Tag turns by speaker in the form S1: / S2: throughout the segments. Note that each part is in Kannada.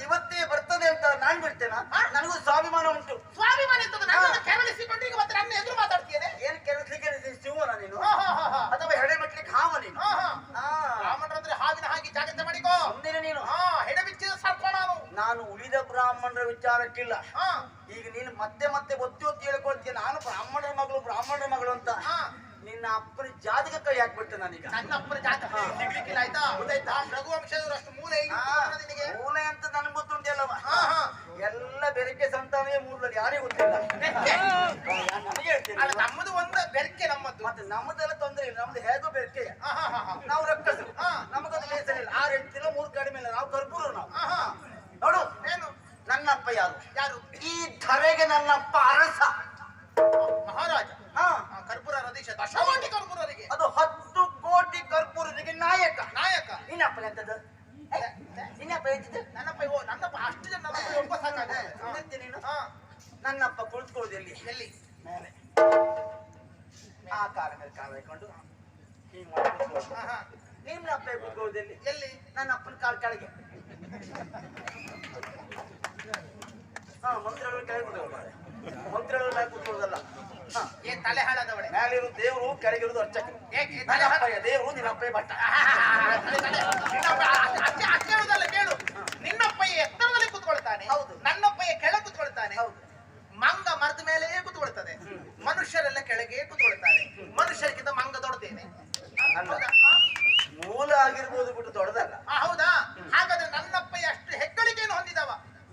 S1: ಇವತ್ತೇ ಬರ್ತದೆ ಅಂತ ನಾನ್ ಬಿಡ್ತೇನಾ? ನನಗೂ ಸ್ವಾಭಿಮಾನ ಉಂಟು.
S2: ಸ್ವಾಭಿಮಾನ ಇರ್ತದೆ. ನನ್ನನ್ನು ಕೆರಳಿಸಿಕೊಂಡು ಈಗ ಮತ್ತೆ ನನ್ನ ಎದುರು ಮಾತಾಡ್ತೀಯೇ?
S1: ಏನ್ ಕೆರಳಿಸ್ಲಿಕ್ಕೆ ಶಿವನ ನೀನು ಅಥವಾ ಹೆಡೆ ಮಟ್ಲಿಕ್ಕೆ ಹಾವ ನೀನು?
S2: ಬ್ರಾಹ್ಮಣರಂದ್ರೆ ಹಾವಿನ ಹಾಗೆ ಜಾಗ್ರತೆ ಮಾಡಿಕೋ.
S1: ಮುಂದಿನ ನೀನು
S2: ಹೆಡೆ ಬಿಚ್ಚಿದ ಸರ್ಪ ನಾನು
S1: ಉಳಿದ ಬ್ರಾಹ್ಮಣರ ವಿಚಾರಕ್ಕಿಲ್ಲ. ಈಗ ನೀನು ಮತ್ತೆ ಮತ್ತೆ ಒತ್ತಿ ಒತ್ತಿ ಹೇಳ್ಕೊಳ್ತೀಯ ನಾನು ಬ್ರಾಹ್ಮಣರ ಮಗಳು ಅಂತ. ನಿನ್ನ ಅಪ್ಪನ ಜಾತಕ ಕೈ ಹಾಕ್ಬಿಟ್ಟೆ ನಾನೀಗ.
S2: ನನ್ನ ಅಪ್ಪನ ಜಾತಕ ಸಿಗ್ಲಿಕ್ಕಿಲ್ಲ ಆಯ್ತಾ? ಗೊತ್ತಾಯ್ತಾ? ರಘುವಂಶದವರಷ್ಟು ಮೂಲೆ ನಿನಗೆ
S1: ಮೂಲೆ ಅಂತ ನನ್ಗೆ ಗೊತ್ತುಂಟಲ್ಲವ. ಎಲ್ಲ ಬೆರಕೆ ಸಂತಾನವೇ ಮೂಲದಲ್ಲಿ ಯಾರಿಗೂ ಗೊತ್ತಿಲ್ಲ. ನನಗೆ ಹೇಳ್ತೇನೆ
S2: ಅಲ್ಲ, ನಮ್ಮದು ಒಂದು ಬೆರಕೆ ನಮ್ಮದು.
S1: ಮತ್ತೆ ನಮ್ಮದೆಲ್ಲ ತೊಂದರೆ ಇಲ್ಲ. ನಮ್ದು ಹೇಗೋ ಬೆರಕೆ. ನಾವು ರಕ್ಕಸರು, ನಮಗದು ಲೇಸರಿಲ್ಲ. 6 ಹೆಂಡ್ತಿಲ್ಲ 3 ಕಡಿಮೆ ಇಲ್ಲ. ನಾವು ಕರ್ಪೂರ. ನಾವು ನೋಡು
S2: ಏನು
S1: ನನ್ನಪ್ಪ ಯಾರು?
S2: ಯಾರು?
S1: ಈ ಧರೆಗೆ ನನ್ನಪ್ಪ ಅರಸ
S2: ಮಹಾರಾಜ. ಕರ್ಪೂರ ರದೀಶ ದಶಕೋಟಿ ಕರ್ಪೂರರಿಗೆ,
S1: ಅದು 10 ಕೋಟಿ ಕರ್ಪೂರರಿಗೆ ನಾಯಕ. ನಿನ್ನಪ್ಪ ಎಂತದ್ದು? ನಿನ್ನಪ್ಪ ಎಂತದ್ದು?
S2: ನನ್ನಪ್ಪ ಅಷ್ಟು ಜನ ಒಬ್ಬ ಸಾಕಾಗುತ್ತೆ
S1: ನೀನು. ನನ್ನಪ್ಪ ಕುಳಿತುಕೊಳ್ಳುದು ಎಲ್ಲಿ? ಮೇಲೆ. ಆ ಕಾಲ ಮೇಲೆ ಕಾಲ ಹಾಕೊಂಡು ಹೀಗೆ ಮಾಡಿ ಕುಳಿತುಕೊಳ್ಳುದು. ನಿನ್ನಪ್ಪ ಕುಳಿತುಕೊಳ್ಳುದು ಎಲ್ಲಿ? ನನ್ನ ಅಪ್ಪನ ಕಾಲ ಕೆಳಗೆ. ಮಂತ್ರಿಗಳು ಕೆಳಗೆ ಕೂತ್ಕೊಳ್ಳೋದು. ಮಂತ್ರಿಗಳು ಮೇಲೆ ಕೂತ್ಕೊಳ್ಳೋದಲ್ಲ.
S2: ಏನ್ ತಲೆ ಹಾಳಾದವಳೆ?
S1: ಮೇಲಿರು ದೇವರು, ಕೆಳಗಿರುವುದು ಅರ್ಚಕ. ದೇವರು, ನಿನ್ನಪ್ಪ ಭಟ್ಟ.
S2: ಅಷ್ಟೇಳುದಲ್ಲ, ಕೇಳು. ನಿನ್ನಪ್ಪಯ್ಯ ಎತ್ತರದಲ್ಲಿ ಕೂತ್ಕೊಳ್ತಾನೆ,
S1: ಹೌದು.
S2: ನನ್ನಪ್ಪಯ್ಯ ಕೆಳಗೆ ಕೂತ್ಕೊಳ್ತಾನೆ.
S1: ಹೌದು.
S2: ಮಂಗ ಮರದ ಮೇಲೆ ಕೂತ್ಕೊಳ್ತದೆ, ಮನುಷ್ಯರೆಲ್ಲ ಕೆಳಗೆ ಕೂತ್ಕೊಳ್ತಾರೆ. ಮನುಷ್ಯರಿಗಿಂತ ಮಂಗ ದೊಡ್ಡದೇನೆ.
S1: ಮೂಲ ಆಗಿರ್ಬೋದು ಬಿಟ್ಟು ದೊಡ್ಡದಲ್ಲ.
S2: ಹೌದಾ? ಹಾಗಾದ್ರೆ ನನ್ನಪ್ಪಯ್ಯ ಅಷ್ಟು ಹೆಗ್ಗಳಿಕೆಯನ್ನು ಹೊಂದಿದವ,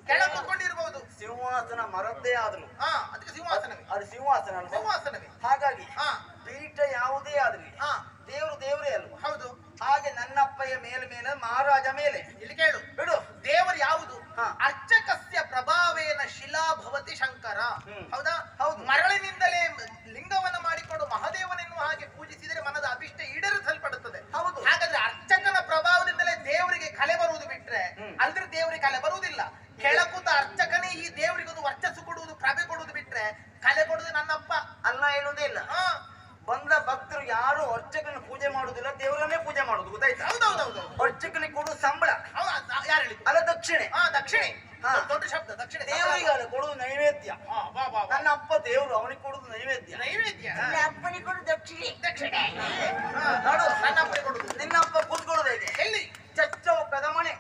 S2: ಕೆಳಗೆ ಕೂತ್ಕೊಂಡಿರ್ಬಹುದು.
S1: ಸಿಂಹಾಸನ ಮರದ್ದೇ ಆದ್ರು
S2: ಅದಕ್ಕೆ ಸಿಂಹಾಸನವೇ.
S1: ಅದು ಸಿಂಹಾಸನವೇ. ಹಾಗಾಗಿ ಪೀಠ ಯಾವುದೇ ಆದ್ರಿ ದೇವರೇ ಅಲ್ವಾ?
S2: ಹೌದು.
S1: ಹಾಗೆ ನನ್ನಪ್ಪಯ್ಯ ಮೇಲೆ ಮಹಾರಾಜ ಮೇಲೆ.
S2: ಇಲ್ಲಿ ಕೇಳು,
S1: ಬಿಡು.
S2: ದೇವರು ಯಾವುದು? ಅರ್ಚಕಸ್ಯ ಪ್ರಭಾವೇನ ಶಿಲಾ ಭವತಿ ಶಂಕರ. ಹೌದಾ? ಹೌದು. ಮರಳಿನಿಂದಲೇ ಲಿಂಗವನ್ನು ಮಾಡಿಕೊಂಡು ಮಹಾದೇವನೆನ್ನುವ ಹಾಗೆ ಪೂಜಿಸಿದರೆ ಮನದ ಅಭಿಷ್ಟ ಈಡೇರಿಸಲ್ಪಡುತ್ತದೆ. ಹೌದು. ಹಾಗಾದ್ರೆ ಅರ್ಚಕನ ಪ್ರಭಾವದಿಂದಲೇ ದೇವರಿಗೆ ಕಲೆ ಬರುವುದು ಬಿಟ್ರೆ ಅಲ್ದ್ರೆ ದೇವರಿಗೆ ಕಲೆ ಬರುವುದಿಲ್ಲ. ಕೆಳಕೂತ ಅರ್ಚಕನೇ ಈ ದೇವರಿಗೊಂದು ವರ್ಚಸ್ಸು ಕೊಡುವುದು, ಪ್ರಭೆ ಕೊಡುವುದು ಬಿಟ್ರೆ ಕಲೆ ಕೊಡುವುದು ನನ್ನಪ್ಪ
S1: ಅಲ್ಲ ಹೇಳುವುದೇ ಇಲ್ಲ. ಬಂದ ಭಕ್ತರು ಯಾರು ಅರ್ಚಕನ ಪೂಜೆ ಮಾಡುವುದಿಲ್ಲ, ದೇವರನ್ನೇ ಪೂಜೆ ಮಾಡುದು. ಗೊತ್ತಾಯ್ತು?
S2: ಹೌದೌದೌದು.
S1: ಅರ್ಚಕನಿಗೆ ಕೊಡುವ ಸಂಬಳ
S2: ಯಾರು ಹೇಳಿದ್ರು?
S1: ಅಲ್ಲ, ದಕ್ಷಿಣೆ.
S2: ದಕ್ಷಿಣೆ ದೊಡ್ಡ ಶಬ್ದ. ದಕ್ಷಿಣೆ
S1: ದೇವರಿಗೆ ಕೊಡುವುದು ನೈವೇದ್ಯ. ನನ್ನ ಅಪ್ಪ ದೇವರು, ಅವನಿಗೆ ಕೊಡುದು ನೈವೇದ್ಯ.
S2: ಅಪ್ಪನಿಗೆ ಕೊಡುದು ದಕ್ಷಿಣೆ. ನೋಡು, ನನ್ನ ಅಪ್ಪನಿಗೆ ಕೊಡುದು.
S1: ನಿನ್ನ ಅಪ್ಪ ಕೂತ್ಕೊಳ್ಳೋದು ಇದೆ
S2: ಎಲ್ಲಿ?
S1: ಚೌಕದ ಮನೆ.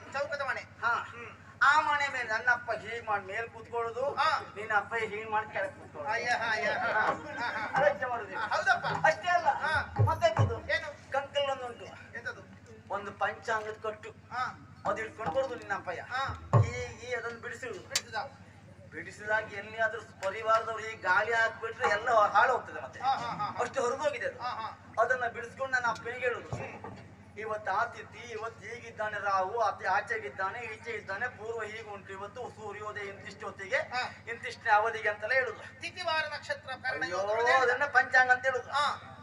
S1: ಆ ಮನೆ ಮೇಲೆ ನನ್ನಪ್ಪ ಹೀಗ್ ಮಾಡಿ ಮೇಲೆ ಕೂತ್ಕೊಳ್ಳೋದು, ನಿನ್ನ ಅಪ್ಪ ಹೀಗ್ ಮಾಡಿ ಕೆಳಗೆ ಕೂತ್ಕೊಳ್ಳೋದು. ಅಲಕ್ಷ್ಯ ಮಾಡುದಿಲ್ಲ.
S2: ಹೌದಪ್ಪ.
S1: ಅಷ್ಟೇ ಅಲ್ಲ, ಮತ್ತೆ
S2: ಏನು?
S1: ಕಂಕಲ್ ಒಂದುಂಟು.
S2: ಎಂತದು?
S1: ಒಂದು ಪಂಚಾಂಗದ ಕಟ್ಟು. ಅದು ಇಟ್ಕೊಂಡು ಬರುದು ನಿನ್ನ ಅಪ್ಪಯ್ಯ. ಹೀಗೆ ಅದನ್ನು ಬಿಡಿಸಿದಾಗ ಎಲ್ಲಿಯಾದ್ರೂ ಪರಿವಾರದವ್ರು ಈ ಗಾಳಿ ಹಾಕ್ಬಿಟ್ರೆ ಎಲ್ಲ ಹಾಳು ಹೋಗ್ತದೆ. ಮತ್ತೆ ಅಷ್ಟು ಹೊರಗೋಗಿದೆ ಅದು. ಅದನ್ನ ಬಿಡಿಸ್ಕೊಂಡು ನನ್ನ ಅಪ್ಪನಿಗೆ ಹೇಳುದು, ಇವತ್ತು ಆತಿಥಿ, ಇವತ್ತು ಹೀಗಿದ್ದಾನೆ ರಾಹು, ಆಚೆಗಿದ್ದಾನೆ, ಈಚೆ ಇದ್ದಾನೆ, ಪೂರ್ವ ಹೀಗೆ ಉಂಟು, ಇವತ್ತು ಸೂರ್ಯೋದಯ ಇಂತಿಷ್ಟು ಹೊತ್ತಿಗೆ, ಇಂತಿಷ್ಟನೇ ಅವಧಿಗೆ ಅಂತೆಲ್ಲ ಹೇಳುದು.
S2: ತಿಥಿವಾರ ನಕ್ಷತ್ರ
S1: ಅದನ್ನ ಪಂಚಾಂಗ ಅಂತ ಹೇಳುದು.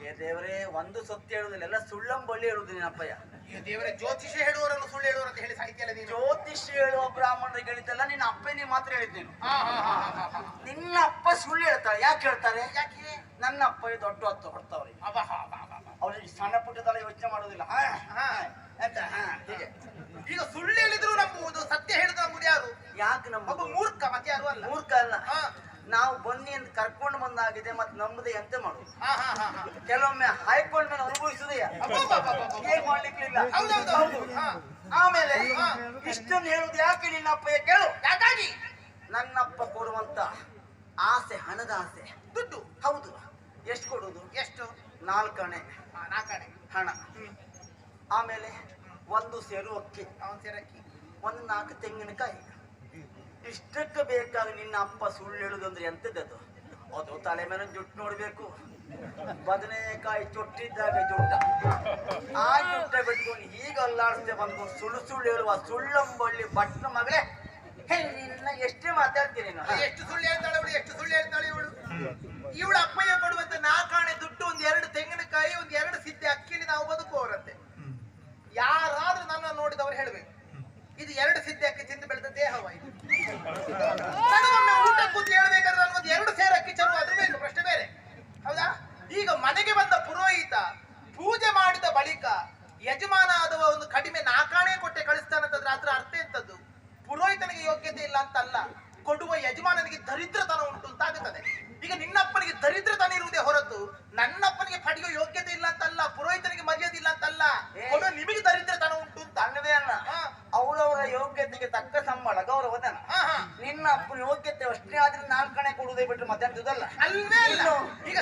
S1: ಏ ದೇವರೇ, ಒಂದು ಸತ್ಯ ಹೇಳುದಿಲ್ಲ, ಎಲ್ಲ ಸುಳ್ಳಂಬಳ್ಳಿ ಹೇಳುದು ನಿನ್ನಪ್ಪಯ್ಯ.
S2: ದೇವರೇ, ಜ್ಯೋತಿಷ್ಯ ಹೇಳುವವರನ್ನು ಸುಳ್ಳು ಹೇಳುವರು ಅಂತ ಹೇಳಿ ಸಾಹಿತ್ಯ.
S1: ಜ್ಯೋತಿಷ್ಯ ಹೇಳುವ ಬ್ರಾಹ್ಮಣರಿಗೆ ಹೇಳಿದ್ದಲ್ಲ, ನಿನ್ನ ಅಪ್ಪನಿಗೆ ಮಾತ್ರ ಹೇಳಿದ್ದೇನು. ನಿನ್ನ ಅಪ್ಪ ಸುಳ್ಳು ಹೇಳ್ತಾರೆ. ಯಾಕೆ ಹೇಳ್ತಾರೆ? ನನ್ನ ಅಪ್ಪ ದೊಡ್ಡ ಹೊತ್ತು ಹೊಡ್ತವ್ರಿ. ಅವ್ರಿಗೆ ಸಣ್ಣ ಪುಟ್ಟದಲ್ಲ ಯೋಚನೆ ಮಾಡೋದಿಲ್ಲ. ಹೀಗೆ
S2: ಈಗ ಸುಳ್ಳು ಹೇಳಿದ್ರು ನಂಬುವುದು, ಸತ್ಯ ಹೇಳಿದ್ರು ನಂಬುದು ಯಾರು?
S1: ಯಾಕೆ ನಮ್ಮ
S2: ಮೂರ್ಖ, ಮತ್ತೆ ಯಾರು ಅಲ್ಲ.
S1: ಮೂರ್ಖ ಅಲ್ಲ. ನಾವು ಬನ್ನಿ ಅಂತ ಕರ್ಕೊಂಡು ಬಂದಾಗಿದೆ, ಮತ್ತೆ ನಮ್ಮದೇ ಎಂತ ಮಾಡುದು? ಕೆಲವೊಮ್ಮೆ ಹಾಯ್ಕೊಂಡ್ ಮೇಲೆ ಅನುಭವಿಸುದೇ ಹೇಗ್ ಮಾಡ್ಲಿಕ್ಕಿಲ್ಲ. ಆಮೇಲೆ ಇಷ್ಟನ್ನು ಹೇಳುದು ಯಾಕೆ ನಿನ್ನ ಅಪ್ಪಯ್ಯ ಕೇಳು.
S2: ಯಾಕಾಗಿ?
S1: ನನ್ನಪ್ಪ ಕೊಡುವಂತ ಆಸೆ, ಹಣದ ಆಸೆ, ದುಡ್ಡು. ಹೌದು. ಎಷ್ಟು ಕೊಡುದು?
S2: ಎಷ್ಟು?
S1: 4 ಆಣೆ ಹಣ. ಆಮೇಲೆ 1 ಸೇರು ಅಕ್ಕಿ, 1 4 ತೆಂಗಿನಕಾಯಿ. ಇಷ್ಟಕ್ಕೆ ಬೇಕಾಗಿ ನಿನ್ನ ಅಪ್ಪ ಸುಳ್ಳು ಹೇಳುದಂದ್ರೆ ಎಂತದ್ದು? ಅದು ತಲೆ ಮೇಲೆ ಜುಟ್ಟು ನೋಡ್ಬೇಕು. ಬದನೆಕಾಯಿ ಚೊಟ್ಟಿದ್ದಾಗ ಜುಟ್ಟ, ಆ ಜುಟ್ಟ ಬಿಟ್ಕೊಂಡು ಈಗ ಅಲ್ಲಾಡಿಸ್ದೆ ಬಂದ್ಕೊಂಡು ಸುಳ್ಳು ಹೇಳುವ ಸುಳ್ಳಂಬಳ್ಳಿ ಭಟ್ನ ಮಗಳೇ. ನಿನ್ನ ಎಷ್ಟೇ ಮಾತಾಡ್ತೀನಿ.
S2: ಎಷ್ಟು ಸುಳ್ಳು ಹೇಳ್ತಾಳೆ ಇವಳು. ಇವಳು ಅಪ್ಪಯ್ಯ ಕೊಡುವಂತ 4 ಆಣೆ ದುಡ್ಡು, 1 2 ತೆಂಗಿನಕಾಯಿ, 1 2 ಸಿದ್ದೆ ಅಕ್ಕಿಲಿ ನಾವು ಬದುಕುವವರಂತೆ. ಯಾರಾದ್ರೂ ನನ್ನ ನೋಡಿದವರು ಹೇಳ್ಬೇಕು, ಇದು 2 ಸಿದ್ದೆ ಅಕ್ಕಿ ತಿಂದು ಬೆಳೆದ ದೇಹವ ಇದು. ನನಗೊಮ್ಮೆ ಊಟ ಕೂತು ಹೇಳ್ಬೇಕಾದ್ರೆ ನನಗೊಂದು 2 ಸೇರು ಅಕ್ಕಿ ಚರು ಅದ್ರ ಬೇಕು, ಪ್ರಶ್ನೆ ಬೇರೆ. ಹೌದಾ? ಈಗ ಮನೆಗೆ ಬಂದ ಪುರೋಹಿತ ಪೂಜೆ ಮಾಡಿದ ಬಳಿಕ ಯಜಮಾನ ಆದವ ಒಂದು ಕಡಿಮೆ 4 ಆಣೆ ಕೊಟ್ಟೆ ಕಳಿಸ್ತಾನಂತಂದ್ರೆ ಅದ್ರ ಅರ್ಥ ಎಂತದ್ದು? ಪುರೋಹಿತನಿಗೆ ಕೊಡುವ ಯಜಮಾನನಿಗೆ ದರಿದ್ರತನ ಉಂಟು ಅಂತಾಗುತ್ತದೆ. ಈಗ ನಿನ್ನಪ್ಪನಿಗೆ ದರಿದ್ರತನ ಇರುವುದೇ ಹೊರತು ನನ್ನಪ್ಪನಿಗೆ ಪಡೆಯುವ ಯೋಗ್ಯತೆ ಇಲ್ಲ ಅಂತಲ್ಲ, ಪುರೋಹಿತನಿಗೆ ಮರ್ಯಾದೆ ಇಲ್ಲ ಅಂತಲ್ಲ, ಕೊಡುವ ನಿಮಗೆ ದರಿದ್ರತನ ಉಂಟು ಅಂತ.
S1: ಅನ್ನದೇ ಅಲ್ಲ, ಅವರವರ ಯೋಗ್ಯತೆಗೆ ತಕ್ಕ ಸಂಬಳ ಗೌರವಧನ. ನಿನ್ನ ಅಪ್ಪನ ಯೋಗ್ಯತೆ ಅಷ್ಟೇ ಆದ್ರೆ ನಾಲ್ಕು ಕಣೆ ಕೊಡುವುದೇ ಬಿಟ್ಟರೆ ಮಧ್ಯಾಹ್ನದಲ್ಲ.
S2: ಅಲ್ವೇ ಅಲ್ಲ. ಈಗ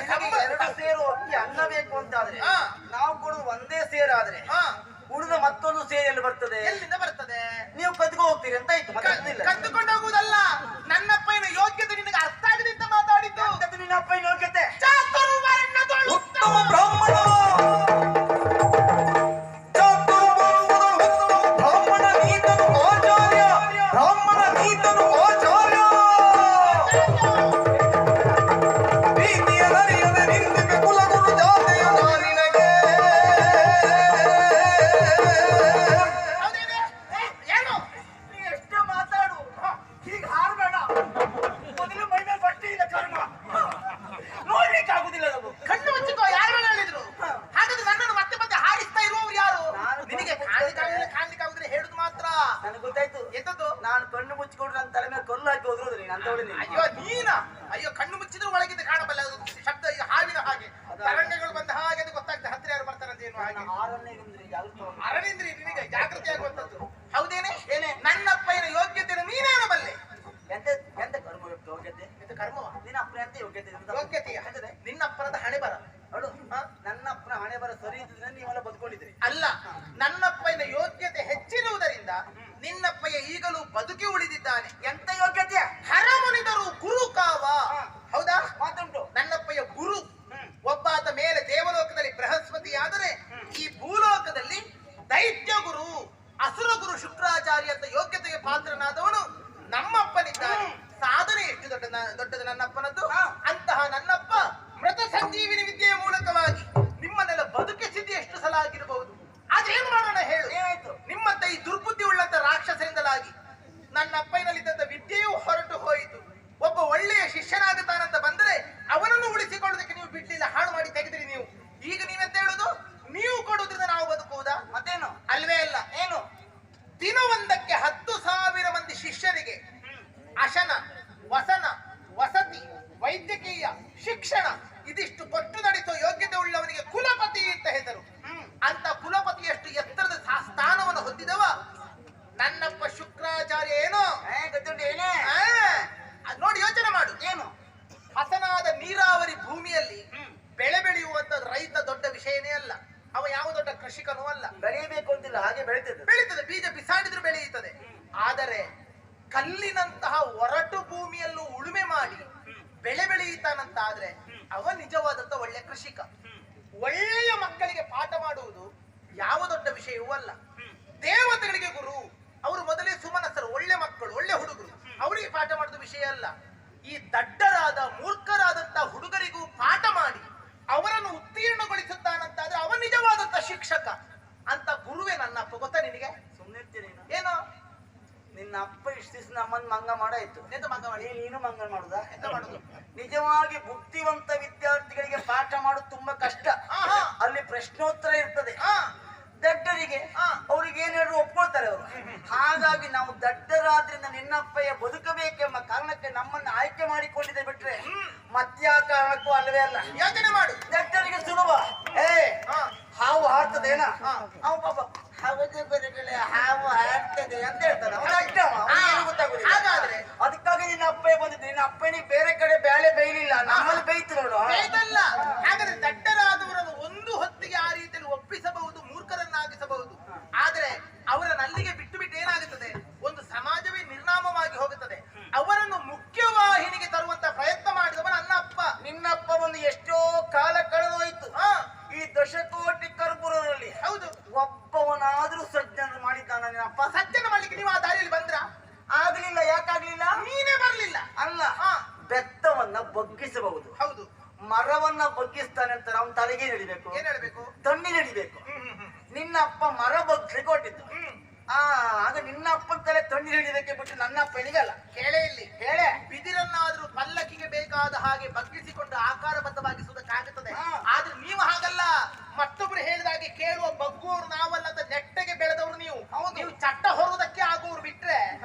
S1: ಎರಡು ಸೇರು ಅಕ್ಕಿ ಅನ್ನ ಬೇಕು ಅಂತಾದ್ರೆ ನಾವು ಕೊಡುದು ಒಂದೇ ಸೇರಾದ್ರೆ ಉಳಿದ ಮತ್ತೊಂದು ಸೇರಿಯಲ್ಲಿ ಬರ್ತದೆ.
S2: ಎಲ್ಲಿಂದ ಬರ್ತದೆ?
S1: ನೀವು ಕದ್ಕೊ ಹೋಗ್ತೀರಿ ಅಂತ ಆಯ್ತು.
S2: ಕದ್ದುಕೊಂಡು ಹೋಗುವುದಲ್ಲ, ನನ್ನಪ್ಪನ ಯೋಗ್ಯತೆ ನಿನಗೆ ಅರ್ಥ ಆಗಿದೆ ಅಂತ ಮಾತಾಡಿದ್ದು.
S1: ನಿನ್ನ ಅಪ್ಪನ ಯೋಗ್ಯತೆ
S3: ಉತ್ತಮ ಬ್ರಾಹ್ಮಣ
S1: ನಾನು ಕಣ್ಣು ಮುಚ್ಚಿಕೊಂಡ್ರೆ ನನ್ನ ತಲೆ ಮೇಲೆ ಕಲ್ಲು ಹಾಕಿ ಹೋದ್ರು ನೀನು ಅಂತ.
S2: ಅಯ್ಯೋ ನೀನಾ? ಅಯ್ಯೋ ಕಣ್ಣು ಮುಚ್ಚಿದ್ರೆ ಒಳಗಿಂದ ಕಾಣಬಲ್ಲ, ಅದು ಶಬ್ದ ಹಾವಿನ ಹಾಗೆ ತರಂಗಗಳು ಬಂದ ಹಾಗೆ ಅದು ಗೊತ್ತಾಗ್ತದೆ. ಹತ್ತಿರ ಯಾರು ಬರ್ತಾರಂತ ಏನು ಹಾಗೆ ಅರಣಿಂದ್ರಿ ನಿನಗೆ ಜಾಗೃತಿ ಆಗುವಂತದ್ದು. ಹೌದೇನೆ? ಏನೇ ನನ್ನಪ್ಪನ ಯೋಗ್ಯತೆ ನೀನೇನು ಬಲ್ಲೆ?
S1: ಎಂತ ಎಂತ ಕರ್ಮ ಯೋಗ್ಯತೆ?
S2: ಎಂತ ಕರ್ಮವ?
S1: ನಿನ್ನ ಅಪ್ಪನ ಎಂತ ಯೋಗ್ಯತೆ?
S2: ಯೋಗ್ಯತೆಯ ನಿನ್ನಪ್ಪನದ ಹಣೆ ಬರ.
S1: ನೋಡು, ನನ್ನ ಅಪ್ಪನ ಹಣೆ ಬರ ಸರಿ ಇದ್ದಿದ್ರೆ ನೀವೆಲ್ಲ ಬದುಕೊಂಡಿದ್ರಿ.
S2: ಅಲ್ಲ, ನನ್ನಪ್ಪನ ಯೋಗ್ಯತೆ ಹೆಚ್ಚಿರುವುದರಿಂದ ನಿನ್ನಪ್ಪಯ್ಯ ಈಗಲೂ ಬದುಕಿ ಉಳಿದಿದ್ದಾನೆ.
S1: ಎಂತ ಯೋಗ್ಯತೆ?
S2: ಹರಮುನಿದರು ಗುರು ಕಾವ. ಹೌದಾ?
S1: ಮಾತುಂಟು.
S2: ನನ್ನಪ್ಪಯ್ಯ ಗುರು ಒಬ್ಬಾತ ಮೇಲೆ ದೇವಲೋಕದಲ್ಲಿ ಬೃಹಸ್ಪತಿ ಆದರೆ ಈ ಭೂಲೋಕದಲ್ಲಿ ದೈತ್ಯ ಗುರು, ಅಸುರ ಗುರು ಶುಕ್ರಾಚಾರ್ಯ ಅಂತ ಯೋಗ್ಯತೆಗೆ ಪಾತ್ರನಾದವನು ನಮ್ಮಪ್ಪನಿದ್ದಾನೆ. ಸಾಧನೆ ಎಷ್ಟು ದೊಡ್ಡದು ನನ್ನಪ್ಪನದ್ದು. ಅಂತಹ ನನ್ನಪ್ಪ ಮೃತ ಸಂಜೀವಿನಿ ವಿದ್ಯೆಯ ಮೂಲಕವಾಗಿ ನಿಮ್ಮನ್ನೆಲ್ಲ ಬದುಕಿಸಿದ್ದು ಎಷ್ಟು ಸಲ ಆಗಿರಬಹುದು. ಆದ್ರೆ ಏನು ಮಾಡೋಣ ಹೇಳು?
S1: ಏನಾಯ್ತು?
S2: ನಿಮ್ಮಂತ ಈ ದುರ್ಬುದ್ಧಿ ಉಳ್ಳಂತ ರಾಕ್ಷಸರಿಂದಲಾಗಿ ನನ್ನ ಅಪ್ಪನಲ್ಲಿದ್ದಂತ ವಿದ್ಯೆಯೂ ಹೊರಟು ಹೋಯಿತು. ಒಬ್ಬ ಒಳ್ಳೆಯ ಶಿಷ್ಯನಾಗುತ್ತಾನಂತ ಬಂದ್ರೆ ಅವನನ್ನು ಉಳಿಸಿಕೊಳ್ಳೋದಕ್ಕೆ ನೀವು ಬಿಡ್ಲಿಲ್ಲ, ಹಾಳು ಮಾಡಿ ತೆಗೆದ್ರಿ ನೀವು. ಈಗ ನೀವೆಂತ ಹೇಳುದು? ನೀವು ಕೊಡುವುದರಿಂದ ನಾವು ಬದುಕುವುದಾ?
S1: ಮತ್ತೇನು?
S2: ಅಲ್ವೇ ಅಲ್ಲ.
S1: ಏನು?
S2: ದಿನವೊಂದಕ್ಕೆ 10,000 ಮಂದಿ ಶಿಷ್ಯರಿಗೆ ಅಶನ, ವಸನ, ವಸತಿ, ವೈದ್ಯಕೀಯ ಶಿಕ್ಷಣ ಇದಿಷ್ಟು ಕೊಟ್ಟು ನಡೆಸುವ ಯೋಗ್ಯತೆ ಉಳ್ಳವನಿಗೆ ಕುಲಪತಿ ಅಂತ ಹೆಸರು. ಅಂತ ಕುಲಪತಿಯಷ್ಟು ಎತ್ತರದ ಸ್ಥಾನವನ್ನು ಹೊಂದಿದವ ನನ್ನಪ್ಪ ಶುಕ್ರಾಚಾರ್ಯ. ಏನೋ ನೋಡಿ, ಯೋಚನೆ ಮಾಡು.
S1: ಏನು?
S2: ಹಸನಾದ ನೀರಾವರಿ ಭೂಮಿಯಲ್ಲಿ ಬೆಳೆ ಬೆಳೆಯುವಂತ ರೈತ ದೊಡ್ಡ ವಿಷಯನೇ ಅಲ್ಲ. ಅವ ಯಾವ ದೊಡ್ಡ ಕೃಷಿಕನೂ ಅಲ್ಲ.
S1: ಬೆಳೆಯಬೇಕು ಅಂತಿಲ್ಲ, ಹಾಗೆ ಬೆಳೀತದೆ.
S2: ಬೀಜ ಬಿಸಾಡಿದ್ರು ಬೆಳೆಯುತ್ತದೆ. ಆದರೆ ಕಲ್ಲಿನಂತಹ ಒರಟು ಭೂಮಿಯಲ್ಲೂ ಉಳುಮೆ ಮಾಡಿ ಬೆಳೆ ಬೆಳೆಯುತ್ತಾನಂತ ಆದ್ರೆ ಅವ ನಿಜವಾದಂತ ಒಳ್ಳೆ ಕೃಷಿಕ. ಒಳ್ಳೆಯ ಮಕ್ಕಳಿಗೆ ಪಾಠ ಮಾಡುವುದು ಯಾವ ದೊಡ್ಡ ವಿಷಯವೂ ಅಲ್ಲ. ದೇವತೆಗಳಿಗೆ ಗುರು ಅವರು ಮೊದಲೇ ಸುಮನಸರು, ಒಳ್ಳೆ ಮಕ್ಕಳು, ಒಳ್ಳೆ ಹುಡುಗರು, ಅವರಿಗೆ ಪಾಠ ಮಾಡುವ ವಿಷಯ ಅಲ್ಲ. ಈ ದಡ್ಡರಾದ ಮೂರ್ಖರಾದಂತಹ ಹುಡುಗರಿಗೂ ಪಾಠ ಮಾಡಿ ಅವರನ್ನು ಉತ್ತೀರ್ಣಗೊಳಿಸುತ್ತಾನಂತಾದ್ರೆ ಅವ ನಿಜವಾದಂತ ಶಿಕ್ಷಕ. ಅಂತ ಗುರುವೇ ನನ್ನಪ್ಪ. ಗೊತ್ತಾ ನಿನಗೆ?
S1: ಸುಮ್ಮನೆ
S2: ಏನೋ
S1: ನಿನ್ನ ಅಪ್ಪ ಇಷ್ಟು ದಿವಸ ನಮ್ಮನ್ನು ಮಂಗ ಮಾಡಾಯ್ತು.
S2: ಎಂತ ಮಂಗ ಮಾಡಿ?
S1: ನೀನು ಮಂಗ ಮಾಡುದಾ?
S2: ಎಂತ ಮಾಡುದು?
S1: ನಿಜವಾಗಿ ಬುದ್ಧಿವಂತ ವಿದ್ಯಾರ್ಥಿಗಳಿಗೆ ಪಾಠ ಮಾಡೋದು ತುಂಬಾ ಕಷ್ಟ. ಅಲ್ಲಿ ಪ್ರಶ್ನೋತ್ತರ ಇರ್ತದೆ. ದಡ್ಡರಿಗೆ ಅವ್ರಿಗೆ ಏನ್ ಹೇಳಿದ್ರು ಒಪ್ಕೊಳ್ತಾರೆ ಅವರು. ಹಾಗಾಗಿ ನಾವು ದಡ್ಡರಾದ್ರಿಂದ ನಿನ್ನಪ್ಪಯ್ಯ ಬದುಕಬೇಕೆಂಬ ಕಾರಣಕ್ಕೆ ನಮ್ಮನ್ನು ಆಯ್ಕೆ ಮಾಡಿಕೊಂಡಿದೆ ಬಿಟ್ರೆ ಮತ್ಯಾ ಕಾರಣಕ್ಕೂ ಅಲ್ಲವೇ ಅಲ್ಲ.
S2: ಯೋಚನೆ ಮಾಡು.
S1: ದಡ್ಡರಿಗೆ ಸುಲಭ. ಹಾವು ಹಾರ್ತದೇನಾ? ಅವ ಪಾಪ ಹೌದು ಬರುಗಳೇ, ಹಾವು ಹಾರ್ತದೆ ಅಂತ ಹೇಳ್ತಾನೆ. ಗೊತ್ತಾಗುದಿಲ್ಲ.
S2: ಹಾಗಾದ್ರೆ
S1: ಅದಕ್ಕಾಗಿ ನಿನ್ನ ಅಪ್ಪಯ್ಯ ಬಂದಿದ್ದು. ನಿನ್ನ ಅಪ್ಪನಿಗೆ ಬೇರೆ ಕಡೆ ಬೇಳೆ ಬೇಯಲಿಲ್ಲ, ನಮ್ಮಲ್ಲಿ ಬೇಯ್ತು ನೋಡು.
S2: ಬೇಯ್ತಲ್ಲ. ಹಾಗಾದ್ರೆ ದಡ್ಡರಾದವರನ್ನು ಒಂದು ಹೊತ್ತಿಗೆ ಆ ರೀತಿಯಲ್ಲಿ ಒಪ್ಪಿಸಬಹುದು, ಮೂರ್ಖರನ್ನಾಗಿಸಬಹುದು. ಆದ್ರೆ ಅವರನ್ನು ಅಲ್ಲಿಗೆ ಬಿಟ್ಟು ಬಿಟ್ಟು ಏನಾಗುತ್ತದೆ? ಒಂದು ಸಮಾಜವೇ ನಿರ್ನಾಮವಾಗಿ ಹೋಗುತ್ತದೆ. ಅವರನ್ನು ಮುಖ್ಯವಾಹಿನಿಗೆ ತರುವಂತ ಪ್ರಯತ್ನ ಮಾಡಿದವ ನನ್ನ ಅಪ್ಪ.
S1: ನಿನ್ನಪ್ಪ ಬಂದು ಎಷ್ಟೋ ಕಾಲ ಕಳೆದೋಯ್ತು. ಈ ದಶಕೋಟಿ ಕರ್ಪೂರದಲ್ಲಿ
S2: ಹೌದು
S1: ಒಬ್ಬವನಾದ್ರೂ ಸಜ್ಜನ ಮಾಡಿದ್ದಾನ ನಿನ್ನಪ್ಪ?
S2: ಸಜ್ಜನ ಮಾಡ್ಲಿಕ್ಕೆ ನೀವು ಆ ದಾರಿಯಲ್ಲಿ ಬಂದ್ರ?
S1: ಆಗ್ಲಿಲ್ಲ. ಯಾಕಾಗ್ಲಿಲ್ಲ?
S2: ನೀನೇ ಬರ್ಲಿಲ್ಲ.
S1: ಅಲ್ಲ, ಬೆತ್ತವನ್ನ ಬಗ್ಗಿಸಬಹುದು,
S2: ಹೌದು.
S1: ಮರವನ್ನ ಬಗ್ಗಿಸ್ತಾನೆ ಅಂತ ನಾವು ತಲೆಗೆ ನಡಿಬೇಕು.
S2: ಏನ್ ಹೇಳ್ಬೇಕು?
S1: ತಣ್ಣಿ ನಡಿಬೇಕು. ನಿನ್ನ ಅಪ್ಪ ಮರ ಬಗ್ಲಿಕ್ಕೆ ಕೊಟ್ಟಿದ್ದು. ಆಗ ನಿನ್ನ ಅಪ್ಪನ ತಲೆ ತಣ್ಣಿ ಹಿಡಿದಕ್ಕೆ ಬಿಟ್ಟು ನನ್ನ ಅಪ್ಪನಿಗಲ್ಲ.
S2: ಕೇಳೇ ಇಲ್ಲಿ
S1: ಹೇಳೆ.
S2: ಬಿದಿರನ್ನಾದ್ರೂ ಪಲ್ಲಕ್ಕಿಗೆ ಬೇಕಾದ ಹಾಗೆ ಬಗ್ಗಿಸಿಕೊಂಡು ಆಕಾರಬದ್ಧವಾಗಿಸುವುದಕ್ಕಾಗುತ್ತದೆ. ಆದ್ರೆ ನೀವು ಹಾಗಲ್ಲ. ಮತ್ತೊಬ್ರು ಹೇಳಿದಾಗೆ ಕೇಳುವ ಬಗ್ಗುವವರು ನಾವಲ್ಲ ಅಂತ ನೆಟ್ಟಗೆ ಬೆಳೆದವರು ನೀವು. ನೀವು ಚಟ್ಟ ಹೊರುವುದಕ್ಕೆ ಆಗುವವರು ಬಿಟ್ರೆ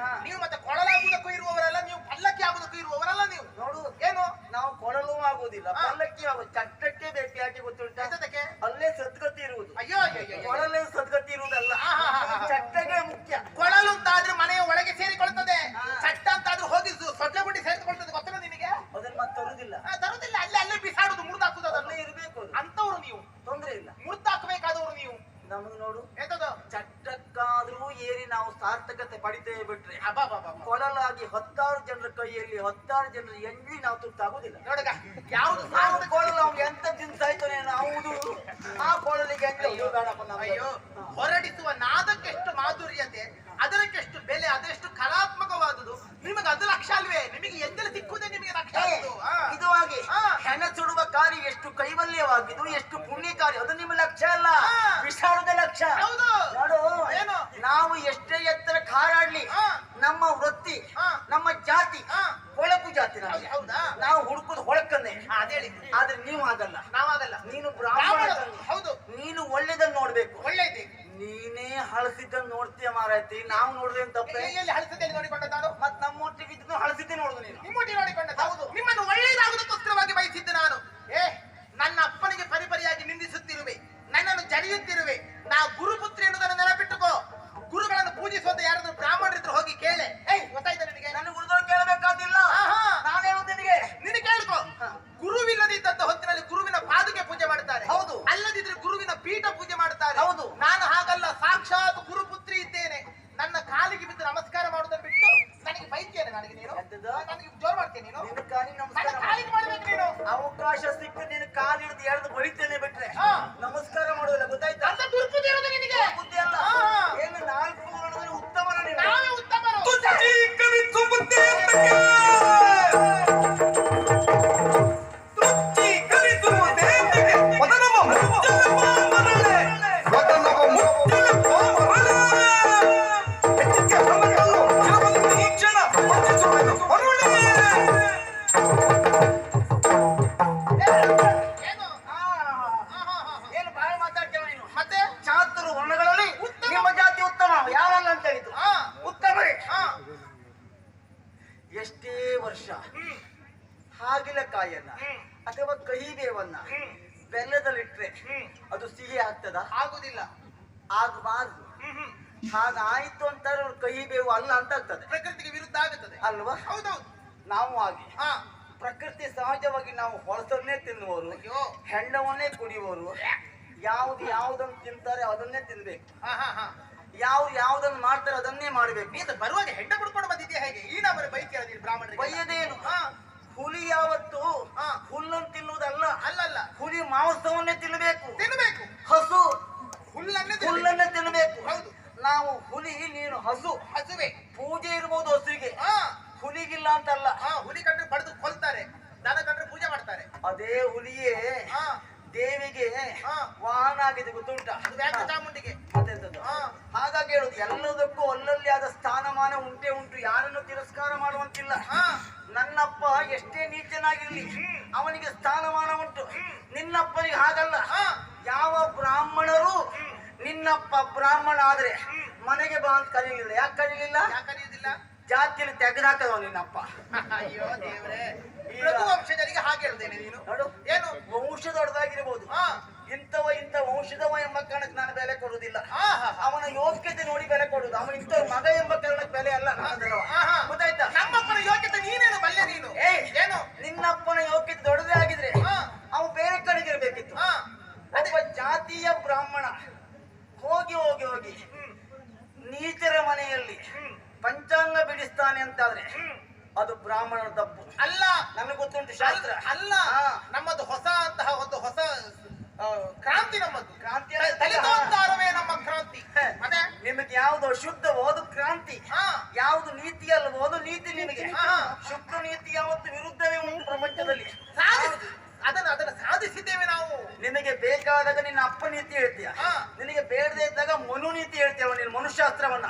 S2: ನೀವು ಮತ್ತೆ ಕೊಳಲಾಗುವುದಕ್ಕೂ ಇರುವವರೆಲ್ಲ ನೀವು ಪಲ್ಲಕ್ಕಿ
S1: ಸಾರ್ಥಕತೆ ಪಡಿತೇ ಬಿಟ್ರೆ
S2: ಅಬ್ಬಬ್ಬಬ್ಬ.
S1: ಕೊಳಲಾಗಿ 10,000 ಜನರ ಕೈಯಲ್ಲಿ 10,000 ಜನರ ಎಂಜಿ ನಾವು ತುತ್ತಾಗುದಿಲ್ಲ.
S2: ನೋಡಗ ಯಾವುದು
S1: ನಾವು ಕೊಳಲು ಅವ್ನು ಎಂತ ತಿನ್ಸಾಯ್ತಾನೆ ನಾವು ಆ ಕೊಳಲಿಗೆ
S2: ಅಯ್ಯೋ ಹೊರಡಿಸುವ ನಾದಕ್ಕೆಷ್ಟು ಮಾಧುರ್ಯತೆ, ಅದಕ್ಕೆಷ್ಟು ಬೆಲೆ, ಅದೆಷ್ಟು ಕಲಾತ್ಮಕವಾದುದು. ನಿಮಗೆ ಅದು ಲಕ್ಷ ಅಲ್ವೇ? ನಿಮಗೆ ಎಂದೆಲ್ಲ ಸಿಕ್ಕುದೇ ನಿಮಗೆ ಲಕ್ಷ ಆಗುದು.
S1: ಇದು ಹಾಗೆ ಹೆಣ ಸುಡುವ ಕಾರ್ಯ ಎಷ್ಟು ಕೈವಲ್ಯವಾಗಿದ್ದು, ಎಷ್ಟು ಪುಣ್ಯಕಾರಿ, ಅದು ನಿಮ್ಮ ಲಕ್ಷ್ಯ ಅಲ್ಲ, ವಿಷಾಣದ ಲಕ್ಷ್ಯ.
S2: ಹೌದು.
S1: ನೋಡು,
S2: ಏನು?
S1: ನಾವು ಎಷ್ಟೇ ಎತ್ತರ ಹಾರಾಡ್ಲಿ, ನಮ್ಮ ವೃತ್ತಿ, ನಮ್ಮ ಜಾತಿ ಹೊಳಪು ಜಾತಿ.
S2: ಹೌದಾ?
S1: ನಾವು ಹುಡುಕುದು ಹೊಳಕನ್ನೇ.
S2: ಅದೇಳಿ.
S1: ಆದ್ರೆ ನೀವು ಆಗಲ್ಲ,
S2: ನಾವಾಗಲ್ಲ.
S1: ನೀನು ಬ್ರಾಹ್ಮಣ.
S2: ಹೌದು,
S1: ನೀನು ಒಳ್ಳೇದನ್ನ ನೋಡ್ಬೇಕು.
S2: ಒಳ್ಳೇದಿ.
S1: ನೀನೇ ಹಳಸಿದ್ದನ್ನ ನೋಡ್ತೀಯ ಮಾರಾಯ್ತಿ. ನಾವು ನೋಡಿದ್ರೆ ತಪ್ಪೇ.
S2: ಎಲ್ಲಿ ಹಳಸದಲ್ಲಿ ನೋಡಿಕೊಂಡ ನಾನು?
S1: ಮತ್ ನಮ್ಮೊಟ್ಟಿಗೆ ಇದ್ದು ಹಳಸಿದ್ದೆ ನೋಡುದು ನೀನು.
S2: ನಿಮ್ಮೊಟ್ಟಿಗೆ ನೋಡಿಕೊಂಡ?
S1: ಹೌದು.
S2: ನಿಮ್ಮನ್ನು ಒಳ್ಳೆಯದಾಗುವುದಕ್ಕೋಸ್ಕರವಾಗಿ ಬಯಸಿದ್ದೆ ನಾನು. ನನ್ನ ಅಪ್ಪನಿಗೆ ಪರಿಪರಿಯಾಗಿ ನಿಂದಿಸುತ್ತಿರುವೆ, ನನ್ನನ್ನು ಜಡಿಯುತ್ತಿರುವೆ. ನಾ ಗುರುಪುತ್ರಿ ಎನ್ನುವುದನ್ನು ನೆನಪಿಟ್ಟುಕೋ. ಗುರುಗಳನ್ನು ಪೂಜಿಸುವಂತ ಯಾರಾದ್ರೂ ಬ್ರಾಹ್ಮಣರಿದ್ರು ಹೋಗಿ ಕೇಳೆ. ಗೊತ್ತಾಯ್ತಾ ನಿನಗೆ?
S1: ನನ್ನ ಗುರುದವ್ರು ಕೇಳಬೇಕಾದಿಲ್ಲ. ನಾನು ಹೇಳುದು ನಿನಗೆ,
S2: ನಿನಗೆ ಕೇಳ್ಕೊ. ಗುರುವಿಲ್ಲದಿದ್ದಂತ ಹೊತ್ತಿನಲ್ಲಿ ಗುರುವಿನ ಪಾದುಕೆ ಪೂಜೆ ಮಾಡ್ತಾರೆ.
S1: ಹೌದು.
S2: ಅಲ್ಲದಿದ್ರೆ ಗುರುವಿನ ಪೀಠ ಪೂಜೆ ಮಾಡ್ತಾರೆ.
S1: ಹೌದು.
S2: ನಾನು ಹಾಗಲ್ಲ, ಸಾಕ್ಷಾತ್ ಗುರುಪುತ್ರಿ ಇದ್ದೇನೆ. ನನ್ನ ಕಾಲಿಗೆ ಬಿದ್ದು ನಮಸ್ಕಾರ ಮಾಡುವುದನ್ನು ಬಿಟ್ಟು ನನಗೆ ಬೈತೇನೆ. ನನಗೆ ನೀನು ನನಗೆ ಜೋರ್ ಮಾಡ್ತೇನೆ. ನೀನು
S1: ನಿನ್ನ ಕಾಲಿಗೆ
S2: ನನ್ನ
S1: ನಮಸ್ಕಾರ
S2: ಕಾಲಿಗೆ ಮಾಡ್ಬೇಕು ನೀನು.
S1: ಅವಕಾಶ ಸಿಕ್ಕ ನಿನ್ನ ಕಾಲು ಹಿಡಿದು ಎಳೆದು ಬಳಿತೇನೆ ಬಿಟ್ರೆ ನಮಸ್ಕಾರ ಮಾಡೋದಿಲ್ಲ. ಗೊತ್ತಾಯ್ತಾ?
S2: ಅಂತ ದುರ್ಬುದ್ಧಿ ಇರೋದು ನಿನಗೆ.
S1: ಬುದ್ಧಿ ಅಲ್ಲ, ಏನು 4 ಗುಣಗಳಲ್ಲಿ ಉತ್ತಮನ ನೀನು.
S2: ನಾವೇ ಉತ್ತಮರು.
S3: ಕವಿತು ಬುದ್ಧಿ
S1: ಏನು ಬಾಯಿ ಮಾತಾಡ್ತೇವೆ ನೀನು?
S2: ಮತ್ತೆ
S1: ಚಾತುರು ವರ್ಣಗಳಲ್ಲಿ ನಿಮ್ಮ ಜಾತಿ ಉತ್ತಮ. ಯಾವಲ್ಲ ಅಂತ ಹೇಳಿತು? ಉತ್ತಮರೇ. ಎಷ್ಟೇ ವರ್ಷ ಹಾಗಲಕಾಯನ್ನ ಅಥವಾ ಕಹಿ ಬೇವನ್ನ ಬೆಲ್ಲದಲ್ಲಿಟ್ರೆ ಅದು ಸಿಹಿ ಆಗ್ತದ?
S2: ಆಗುದಿಲ್ಲ.
S1: ಆಗಬಾರ್ದು. ಹಾಗಾಯ್ತು ಅಂತಾರೆ ಅವ್ರು ಕಹಿ ಬೇವು ಅಲ್ಲ ಅಂತ ಆಗ್ತದೆ.
S2: ಪ್ರಕೃತಿಗೆ ವಿರುದ್ಧ ಆಗುತ್ತದೆ
S1: ಅಲ್ವಾ?
S2: ಹೌದೌದು.
S1: ನಾವು ಹಾಗೆ
S2: ಹಾ.
S1: ಪ್ರಕೃತಿ ಸಹಜವಾಗಿ ನಾವು ಹೊಳಸನ್ನೇ ತಿನ್ನುವರು,
S2: ಅಯ್ಯೋ.
S1: ಹೆಣ್ಣವನ್ನೇ ಕುಡಿಯುವರು. ಯಾವುದನ್ನು ತಿಂತಾರೆ ಅದನ್ನೇ ತಿನ್ಬೇಕು.
S2: ಹಾ ಹಾ ಹಾ.
S1: ಯಾವುದನ್ನು ಮಾಡ್ತಾರೆ ಅದನ್ನೇ ಮಾಡ್ಬೇಕು.
S2: ನೀನು ಬರುವಾಗ ಹೆಂಡ ಬಿಡ್ಕೊಂಡು ಬಂದಿದ್ಯಾ ಹೇಗೆ? ಈ ನಮ್ಮನೆ ಬೈತೀಯ ನೀನು ಬ್ರಾಹ್ಮಣರಿಗೆ?
S1: ಬೈಯದೇನು? ಹುಲಿ ಯಾವತ್ತು ಹುಲ್ಲನ್ನು ತಿನ್ನುವುದಲ್ಲ.
S2: ಅಲ್ಲಲ್ಲ,
S1: ಹುಲಿ ಮಾಂಸವನ್ನೇ ತಿನ್ನಬೇಕು.
S2: ತಿನ್ನಬೇಕು.
S1: ಹಸು
S2: ಹುಲ್ಲನ್ನೇ
S1: ತಿನ್ನಬೇಕು.
S2: ಹೌದು.
S1: ನಾವು ಹುಲಿ, ನೀನು ಹಸು.
S2: ಹಸುವೆ.
S1: ಪೂಜೆ ಇರ್ಬೋದು ಹಸುವಿಗೆ, ಹುಲಿಗಿಲ್ಲ ಅಂತಲ್ಲ.
S2: ಹುಲಿ ಕಂಡ್ರೆ ಬಡ್ದು ಕೊಲ್ತಾರೆ, ದನ ಕಂಡ್ರೆ ಪೂಜೆ ಮಾಡ್ತಾರೆ.
S1: ಅದೇ ಹುಲಿಯೇ
S2: ಹಾ.
S1: ದೇವಿಗೆ ವಾಹನ ಆಗಿದೆ, ಗೊತ್ತುಂಟ?
S2: ಅದು ವ್ಯಾಘ್ರ ಚಾಮುಂಡಿಗೆ.
S1: ಮತ್ತೆಂತದ್ದು? ಹಾಗಾಗಿ ಹೇಳುದು, ಎಲ್ಲದಕ್ಕೂ ಅಲ್ಲಲ್ಲಿ ಆದ ಸ್ಥಾನಮಾನ ಉಂಟೇ ಉಂಟು. ಯಾರನ್ನು ತಿರಸ್ಕಾರ ಮಾಡುವಂತಿಲ್ಲ. ನನ್ನಪ್ಪ ಎಷ್ಟೇ ನೀಚನಾಗಿರ್ಲಿ ಅವನಿಗೆ ಸ್ಥಾನಮಾನ ಉಂಟು. ನಿನ್ನಪ್ಪನಿಗೆ ಹಾಗಲ್ಲ. ಯಾವ ಬ್ರಾಹ್ಮಣರು ನಿನ್ನಪ್ಪ ಬ್ರಾಹ್ಮಣ ಆದ್ರೆ ಮನೆಗೆ ಬಾ ಅಂತ ಕರೀಲಿಲ್ಲ. ಯಾಕೆ ಕರೀಲಿಲ್ಲ?
S2: ಯಾಕೆ ಕರೆಯುವುದಿಲ್ಲ?
S1: ಜಾತಿಯಲ್ಲಿ ತೆಗೆದಾಕದ ನಿನ್ನಪ್ಪ.
S2: ಅಯ್ಯೋ ದೇವ್ರೆ, ರಘುವಂಶಜರಿಗೆ ಹಾಗೆ ಹೇಳ್ತೇನೆ ನೀನು.
S1: ನೋಡು,
S2: ಏನು
S1: ವಂಶ ದೊಡ್ಡದಾಗಿರ್ಬೋದು, ಇಂಥ ವಂಶದವ ಎಂಬ ಕಾರಣಕ್ಕೆ ನಾನು ಬೆಲೆ ಕೊಡುವುದಿಲ್ಲ. ಅವನ ಯೋಗ್ಯತೆ ನೋಡಿ ಬೆಲೆ ಕೊಡುದು. ಅವನ ಇಂಥ ಮಗ ಎಂಬ ಕಾರಣಕ್ಕೆ ಬೆಲೆ ಅಲ್ಲ ನನ್ನದಲ್ಲವ. ಗೊತ್ತಾಯ್ತಾ?
S2: ನಮ್ಮಪ್ಪನ ಯೋಗ್ಯತೆ ನೀನೇನು ಬಲ್ಲೆ ನೀನು? ಏನು
S1: ನಿನ್ನಪ್ಪನ ಯೋಗ್ಯತೆ ದೊಡ್ಡದೇ ಆಗಿದ್ರೆ ಅವ ಬೇರೆ ಕಡೆಗೆ ಇರ್ಬೇಕಿತ್ತು. ಒಬ್ಬ ಜಾತಿಯ ಬ್ರಾಹ್ಮಣ ಹೋಗಿ ಹೋಗಿ ಹೋಗಿ ನೀಚರ ಮನೆಯಲ್ಲಿ ಪಂಚಾಂಗ ಬಿಡಿಸ್ತಾನೆ ಅಂತಾದ್ರೆ ಅದು ಬ್ರಾಹ್ಮಣರ ತಪ್ಪು
S2: ಅಲ್ಲ.
S1: ನನಗೆ ಗೊತ್ತುಂಟು ಶಾಸ್ತ್ರ.
S2: ಅಲ್ಲ, ನಮ್ಮದು ಹೊಸ ಅಂತಹ ಒಂದು ಹೊಸ ಕ್ರಾಂತಿ. ನಮ್ಮದು
S1: ಕ್ರಾಂತಿ
S2: ದಲಿತೋದ್ಧಾರವೇ ನಮ್ಮ ಕ್ರಾಂತಿ. ಮತ್ತೆ
S1: ನಿಮಗೆ ಯಾವ್ದು ಅಶುದ್ಧವೋ ಅದು ಕ್ರಾಂತಿ, ಯಾವ್ದು ನೀತಿ ಅಲ್ವೋ ಅದು ನೀತಿ. ನಿಮಗೆ ಶುದ್ಧ ನೀತಿ ಯಾವತ್ತು ವಿರುದ್ಧವೇ ಉಂಟು ಪ್ರಪಂಚದಲ್ಲಿ.
S2: ಅದನ್ನ ಸಾಧಿಸಿದ್ದೇವೆ ನಾವು.
S1: ನಿನಗೆ ಬೇಕಾದಾಗ ನಿನ್ನ ಅಪ್ಪ ನೀತಿ ಹೇಳ್ತೀಯ, ನಿನಗೆ ಬೇಡದೇ ಇದ್ದಾಗ ಮನು ನೀತಿ ಹೇಳ್ತೀಯ. ನೀನು ಮನುಷ್ಯಾಸ್ತ್ರವನ್ನ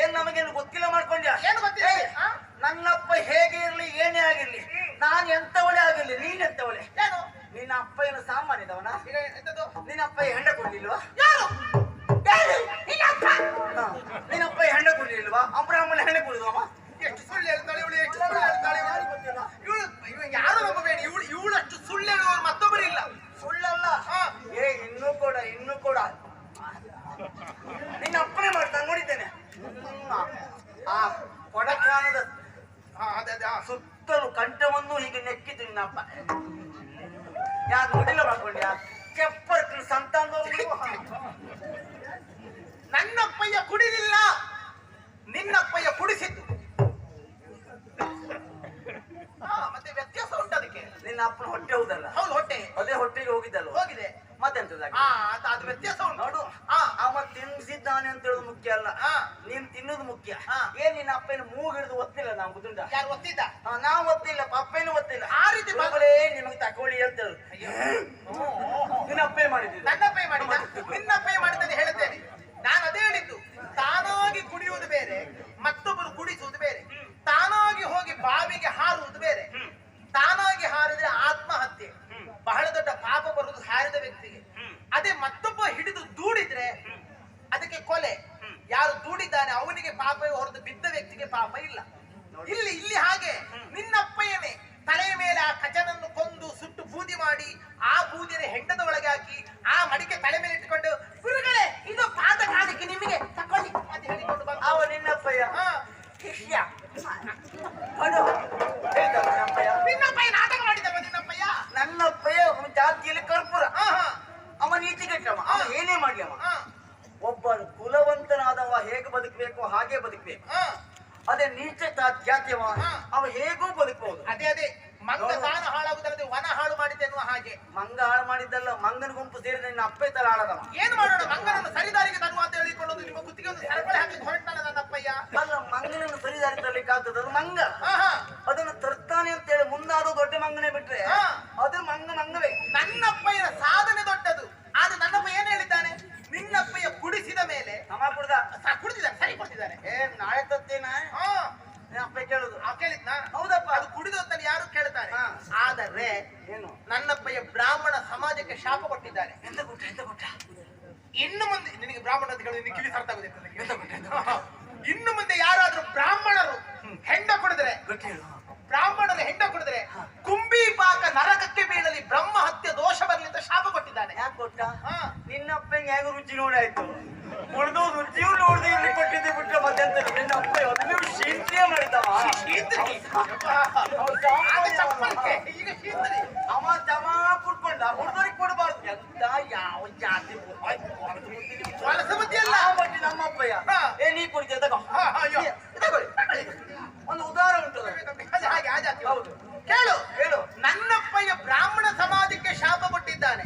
S1: ಏನ್ ನಮಗೇನು ಗೊತ್ತಿಲ್ಲ ಮಾಡ್ಕೊಂಡ್ಯಾ?
S2: ಏನು ಗೊತ್ತಿಲ್ಲ.
S1: ನನ್ನಪ್ಪ ಹೇಗೆ ಇರ್ಲಿ, ಏನೇ ಆಗಿರ್ಲಿ, ನಾನು ಎಂತವಳೆ ಆಗಿರ್ಲಿ, ನೀನ್ ಎಂತವಳೆ?
S2: ಏನು
S1: ನಿನ್ನ ಅಪ್ಪ ಏನು ಸಾಮಾನ್ಯದವನ? ನಿನ್ನ ಅಪ್ಪ ಹೆಂಡ ಕೊಡ್ಲಿಲ್ವಾ?
S2: ಯಾರು?
S1: ನಿನ್ನಪ್ಪ ಹೆಂಡ ಕೊಡ್ಲಿಲ್ವಾ? ಅಬ್ರಾಹ್ಮಣ ಹೆಂಡ ಕೊಡುದವ?
S2: ಎಷ್ಟು ಸುಳ್ಳು ಹೇಳ್ತಾಳೆ ಇವಳು, ಎಷ್ಟು ಸುಳ್ಳು ಹೇಳ್ತಾಳೆ ಇವಳು. ಯಾರು ನಂಬಬೇಡಿ, ಇವಳಷ್ಟು ಸುಳ್ಳು ಹೇಳುವವರು ಮತ್ತೊಬ್ಬರು ಇಲ್ಲ.
S1: ಸುಳ್ಳಲ್ಲ. ಇನ್ನೂ ಕೂಡ ನಿನ್ನ ಅಪ್ಪನೇ ಮಾಡ್ತಾನೆ, ನೋಡಿದ್ದೇನೆ. ಆ ಕೊಡಕಾನದ ಸುತ್ತಲೂ ಕಂಠವನ್ನು ಹೀಗೆ ನೆಕ್ಕಿತು ನಿನ್ನಪ್ಪ. ಯಾರು ನೋಡಿಲ್ಲ ಮಾಡ್ಕೊಂಡ್ಯಾ? ಕೆಪ್ಪರ್ ಸಂತಾನ.
S2: ನನ್ನಪ್ಪಯ್ಯ ಕುಡಿಲಿಲ್ಲ, ಮತ್ತೆ ವ್ಯತ್ಯಾಸ ಉಂಟು ಅದಕ್ಕೆ.
S1: ನಿನ್ನ ಅಪ್ಪನ ಹೊಟ್ಟೆ ಹೌದಲ್ಲ,
S2: ಹೌದು ಹೊಟ್ಟೆ
S1: ಅದೇ ಹೊಟ್ಟೆಗೆ ಹೋಗಿದ್ದಲ್ಲ,
S2: ಹೋಗಿದೆ.
S1: ಮತ್ತೆಂತದ
S2: ಅದು ವ್ಯತ್ಯಾಸ ಉಂಟು.
S1: ನೋಡು, ಅವ ತಿನ್ಸಿದ್ದಾನೆ ಅಂತ ಹೇಳೋದು ಮುಖ್ಯ ಅಲ್ಲ, ನೀನ್ ತಿನ್ನೋದು ಮುಖ್ಯ. ಏನ್ ನಿನ್ನ ಅಪ್ಪನ ಮೂಗ್ ಹಿಡಿದು ಒತ್ತಿಲ್ಲ ನಾವು ಗೊತ್ತುಂಟ?
S2: ಯಾರು ಒತ್ತಿದ್ದ?
S1: ನಾವು ಒತ್ತಿಲ್ಲ, ಅಪ್ಪೇನು ಒತ್ತಿಲ್ಲ.
S2: ಆ ರೀತಿ
S1: ಮಗಳೇ ನಿಮಗೆ ತಕೊಳ್ಳಿ ಹೇಳ್ತೇವೆ. ನಿನ್ನ ಅಪ್ಪೇ ಮಾಡಿದ್ದ,
S2: ನನ್ನಪ್ಪೇ ಮಾಡಿದ, ನಿನ್ನಪ್ಪೇ ಮಾಡಿದ್ದಲ್ಲಿ ಹೇಳ್ತೇನೆ. ನಾನು ಅದೇ ಹೇಳಿದ್ದು, ತಾನಾಗಿ ಕುಡಿಯುವುದು ಬೇರೆ, ಮತ್ತೊಬ್ಬರು ಕುಡಿಸುವುದು ಬೇರೆ. ತಾನಾಗಿ ಹೋಗಿ ಬಾವಿಗೆ ಹಾರುವುದು ಬೇರೆ. ತಾನಾಗಿ ಹಾರಿದ್ರೆ ಆತ್ಮಹತ್ಯೆ, ಬಹಳ ದೊಡ್ಡ ಪಾಪ ಬರುವುದು ಹಾರಿದ ವ್ಯಕ್ತಿಗೆ. ಅದೇ ಮತ್ತೊಬ್ಬ ಹಿಡಿದು ದೂಡಿದ್ರೆ ಅದಕ್ಕೆ ಕೊಲೆ. ಯಾರು ದೂಡಿದ್ದಾನೆ ಅವನಿಗೆ ಪಾಪವೇ ಹೊರತು ಬಿದ್ದ ವ್ಯಕ್ತಿಗೆ ಪಾಪ ಇಲ್ಲ. ಇಲ್ಲಿ ಹಾಗೆ ನಿನ್ನಪ್ಪಯ್ಯನೇ ತಲೆಯ ಮೇಲೆ ಆ ಕಚನನ್ನು ಕೊಂದು ಸುಟ್ಟು ಬೂದಿ ಮಾಡಿ ಆ ಬೂದಿನ ಹೆಂಡದ ಒಳಗೆ ಹಾಕಿ ಆ ಮಡಿಕೆ ತಲೆ ಮೇಲೆ ಇಟ್ಟುಕೊಂಡು, ಗುರುಗಳೇ ಇದು ಪಾದ ಕಾಣಿಕೆ ನಿಮಗೆ ತಕೊಳ್ಳಿ ಅಂತ ಹೇಳಿಕೊಂಡು ಬಂದ.
S1: ಅವ ನಿನ್ನಪ್ಪಯ್ಯ ಶಿಷ್ಯ.
S2: ನಿನ್ನಪ್ಪಯ್ಯ ನಾಟಕ ಮಾಡಿದವ. ನಿನ್ನಪ್ಪಯ್ಯ
S1: ನನ್ನಪ್ಪಯ್ಯ ಜಾತಿಯಲ್ಲಿ ಕರ್ಪೂರ. ಅವ ನೀತಿ ಕೆಟ್ಟವ, ಅವ ಏನೇ ಮಾಡ್ಲಿ ಅವ ಒಬ್ಬ ಕುಲವಂತನಾದವ ಹೇಗೆ ಬದುಕಬೇಕು ಹಾಗೆ ಬದುಕಬೇಕು. ಅದೇ ನೀಚ ಜಾತಿಯವ ಅವ ಹೇಗೂ ಬದುಕಬಹುದು.
S2: ಅದೇ ಮಂಗ ತಾನು ಹಾಳಾಗುದಲ್ಲದೆ ವನ ಹಾಳು ಮಾಡಿದ್ದೆ ಎನ್ನುವ ಹಾಗೆ.
S1: ಮಂಗ ಹಾಳು ಮಾಡಿದ್ದಲ್ಲ, ಮಂಗನ ಗುಂಪು ಸೇರಿದ ನಿನ್ನ ಅಪ್ಪೆ ತರ ಹಾಳದವ.
S2: ಏನ್ ಮಾಡೋಣ, ಮಂಗನನ್ನು ಸರಿದಾರಿಗೆ ತರುವ ಅಂತ ಹೇಳಿಕೊಳ್ಳೋದು. ನಿಮ್ಮ ಕುತ್ತಿಗೆ ಒಂದು ಸರಪಳಿ ಹಾಕಿ ಹೊರಟಾನ ನನ್ನಪ್ಪಯ್ಯ.
S1: ಅಲ್ಲ, ಮಂಗನನ್ನು ಸರಿದಾರಿ ತರಲಿಕ್ಕಾಗ್ತದ? ಅದು ಮಂಗ, ಅದನ್ನು ತರ್ತಾನೆ ಅಂತ ಹೇಳಿ ಮುಂದಾದ ದೊಡ್ಡ ಮಂಗನೇ ಬಿಟ್ರೆ ಅದು ಮಂಗವೇ.
S2: ನನ್ನಪ್ಪಯ್ಯನ ಸಾಧನೆ ದೊಡ್ಡದು. ಆದ್ರೆ ನನ್ನಪ್ಪ ಏನ್ ಹೇಳಿದ್ದಾನೆ, ನಿನ್ನಪ್ಪಯ್ಯ ಕುಡಿಸಿದ ಮೇಲೆ ಕುಡಿದಿದ್ದಾನೆ, ಸರಿ ಕೊಡ್ತಿದ್ದಾನೆ.
S1: ನಾಳೆ ತತ್ತೇನ ಅಪ್ಪ ಕೇಳುದು?
S2: ಕೇಳಿದ್ನ?
S1: ಹೌದಪ್ಪ,
S2: ಅದು ಕುಡಿದು ಅಂತಲ್ಲಿ ಯಾರು ಕೇಳ್ತಾರೆ. ಆದರೆ
S1: ಏನು
S2: ನನ್ನಪ್ಪಯ್ಯ ಬ್ರಾಹ್ಮಣ ಸಮಾಜಕ್ಕೆ ಶಾಪ ಕೊಟ್ಟಿದ್ದಾನೆ.
S1: ಎಂತ ಕೊಟ್ಟ?
S2: ಇನ್ನು ಮುಂದೆ ನಿನಗೆ ಬ್ರಾಹ್ಮಣ ಅಂತ ಹೇಳಿ ಕಿವಿ ಅರ್ಥ ಆಗುದಿಲ್ಲ. ಇನ್ನು ಮುಂದೆ ಯಾರಾದ್ರೂ ಬ್ರಾಹ್ಮಣರು ಹೆಂಡ ಕುಡಿದ್ರೆ, ಬ್ರಾಹ್ಮಣರು ಹೆಂಡ ಕುಡಿದ್ರೆ ಕುಂಬಿ ಪಾಕ ನರಕಕ್ಕೆ ಬೀಳಲಿ, ಬ್ರಹ್ಮ ಹತ್ಯೆ ದೋಷ ಬರಲಿ ಅಂತ ಶಾಪ ಕೊಟ್ಟಿದ್ದಾನೆ.
S1: ಯಾಕೆ ಕೊಟ್ಟ? ನಿನ್ನಪ್ಪಂಗೆ ಹೇಗೆ ರುಚಿ ನೋಡಾಯ್ತು, ಉಳಿದು ರುಚಿಯೂ ನೋಡ್ದೆ ಇಲ್ಲಿ ಕೊಟ್ಟಿದ್ದೆ ಬಿಟ್ರೆ ಮತ್ತೆಂತ? ನಿನ್ನ ಅಪ್ಪ ಅದನ್ನು ಶೀಂತ್ರಿಯ ಮಾಡಿದವ.
S2: ಈಗ ಶೀತಲಿ
S1: ಅವ ಜಮ ಕುಡ್ಕೊಂಡ, ಹುಡುಗರಿಗೆ ಕೊಡಬಾರ್ದು. ಎಂತ ಯಾವ ಜಾತಿ
S2: ವಲಸ ಬುದ್ಧಿ ಅಲ್ಲ.
S1: ಬಟ್ಟಿ ನಮ್ಮಪ್ಪಯ್ಯ ನೀ ಕುಡಿತೀಯ ತಗೊಳ್ಳಿ. ಒಂದು ಉದಾಹರಣೆ ಉಂಟು
S2: ಹಾಗೆ ಆ ಜಾತಿ.
S1: ಹೌದು,
S2: ಹೇಳು. ನನ್ನಪ್ಪಯ್ಯ ಬ್ರಾಹ್ಮಣ ಸಮಾಜಕ್ಕೆ ಶಾಪ ಕೊಟ್ಟಿದ್ದಾನೆ.